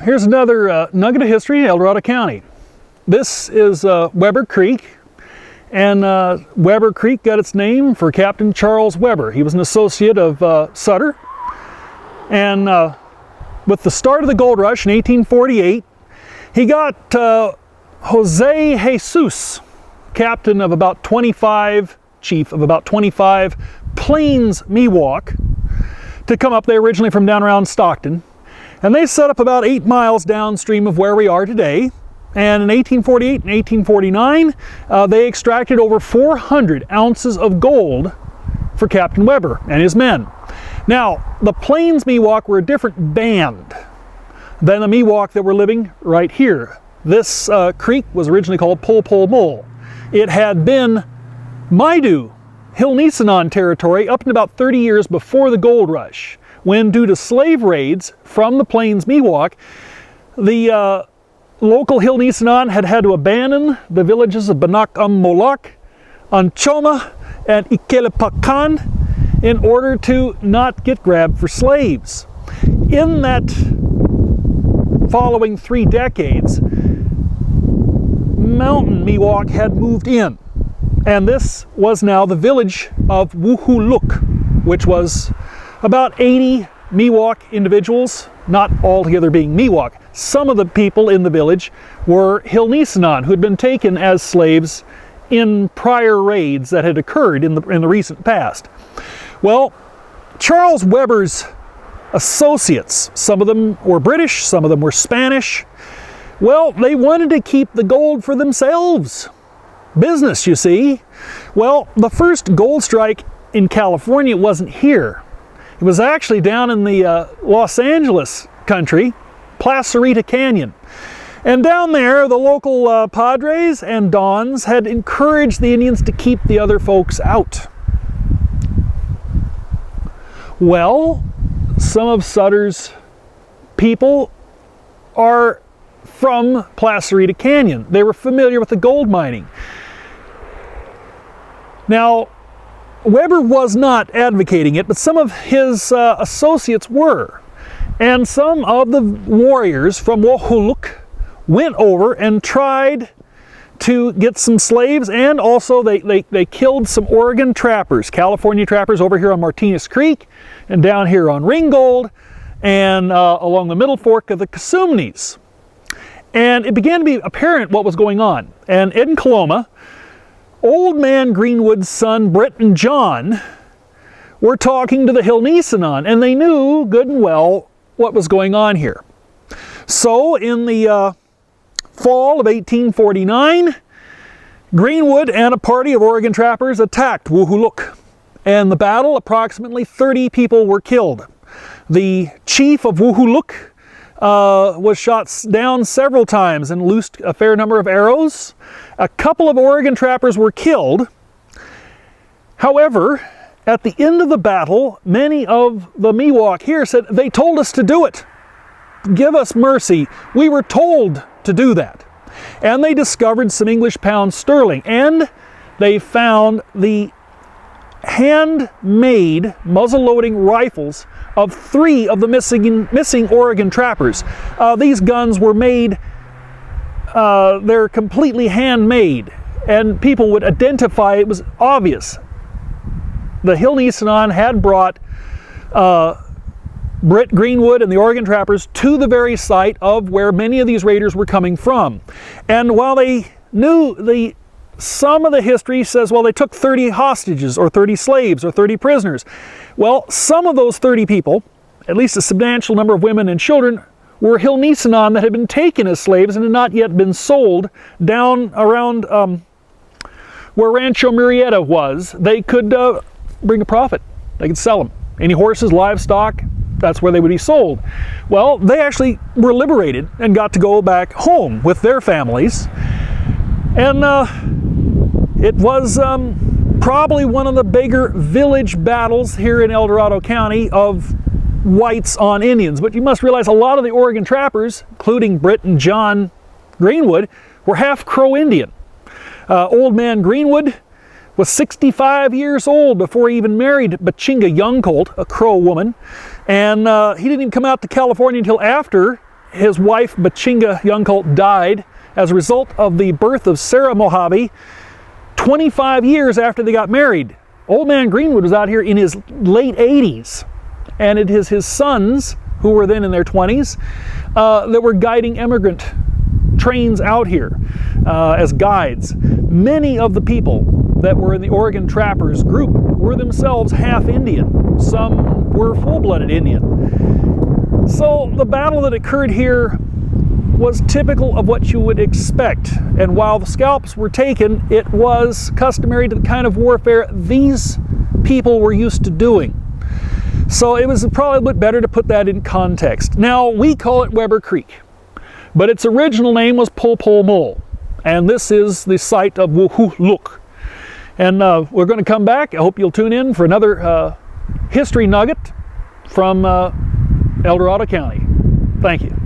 here's another nugget of history, El Dorado County. This is Weber Creek, and Weber Creek got its name for Captain Charles Weber. He was an associate of Sutter, and with the start of the gold rush in 1848, he got Jose Jesus, captain of about 25, chief of about 25 Plains Miwok, to come up. They originally from down around Stockton, and they set up about 8 miles downstream of where we are today. And in 1848 and 1849, they extracted over 400 ounces of gold for Captain Weber and his men. Now, the Plains Miwok were a different band than the Miwok that were living right here. This creek was originally called Pol Pol Mol. It had been Maidu, Hill Nisenan territory up to about 30 years before the gold rush, when due to slave raids from the Plains Miwok, the local Hill Nisenan had to abandon the villages of Banak Molok, Anchoma, and Ikelepakan in order to not get grabbed for slaves. In that following 3 decades, Mountain Miwok had moved in, and this was now the village of Wuhuluk, which was about 80 Miwok individuals, not altogether being Miwok. Some of the people in the village were Hill Nisenan, who had been taken as slaves in prior raids that had occurred in the recent past. Well, Charles Weber's associates, some of them were British, some of them were Spanish. Well, they wanted to keep the gold for themselves. Business, you see. Well, the first gold strike in California wasn't here. It was actually down in the Los Angeles country, Placerita Canyon. And down there, the local padres and dons had encouraged the Indians to keep the other folks out. Well, some of Sutter's people are from Placerita Canyon. They were familiar with the gold mining. Now, Weber was not advocating it, but some of his associates were. And some of the warriors from Wuhuluk went over and tried to get some slaves, and also they killed some Oregon trappers, California trappers over here on Martinez Creek and down here on Ringgold and along the middle fork of the Cosumnes. And it began to be apparent what was going on. And in Coloma, Old Man Greenwood's son Bret and John were talking to the Hill Nisenan, and they knew good and well what was going on here. So in the fall of 1849, Greenwood and a party of Oregon trappers attacked Wuhuluk. And the battle, approximately 30 people were killed. The chief of Wuhuluk was shot down several times and loosed a fair number of arrows. A couple of Oregon trappers were killed. However, at the end of the battle, many of the Miwok here said, "They told us to do it. Give us mercy. We were told to do that." And they discovered some English pound sterling, and they found the handmade muzzle-loading rifles of 3 of the missing Oregon trappers. These guns were made, they're completely handmade, and people would identify, it was obvious. The Hill Nisenan had brought Bret Greenwood and the Oregon trappers to the very site of where many of these raiders were coming from. And while they knew some of the history says, well, they took 30 hostages or 30 slaves or 30 prisoners. Well, some of those 30 people, at least a substantial number of women and children, were Hill Nisenan that had been taken as slaves and had not yet been sold down around where Rancho Murrieta was. They could bring a profit. They could sell them. Any horses, livestock, that's where they would be sold. Well, they actually were liberated and got to go back home with their families. And it was probably one of the bigger village battles here in El Dorado County of whites on Indians. But you must realize a lot of the Oregon trappers, including Bret and John Greenwood, were half Crow Indian. Old Man Greenwood was 65 years old before he even married Bachinga Young Colt, a Crow woman. And he didn't even come out to California until after his wife, Bachinga Yungkult, died as a result of the birth of Sarah Mojave 25 years after they got married. Old man Greenwood was out here in his late 80s, and it is his sons, who were then in their 20s, that were guiding immigrant trains out here as guides. Many of the people that were in the Oregon Trappers group were themselves half Indian. Some were full-blooded Indian. So the battle that occurred here was typical of what you would expect. And while the scalps were taken, it was customary to the kind of warfare these people were used to doing. So it was probably a bit better to put that in context. Now, we call it Weber Creek, but its original name was Pol-Pol-Mol, and this is the site of Wuhuluk. And we're going to come back. I hope you'll tune in for another history nugget from El Dorado County. Thank you.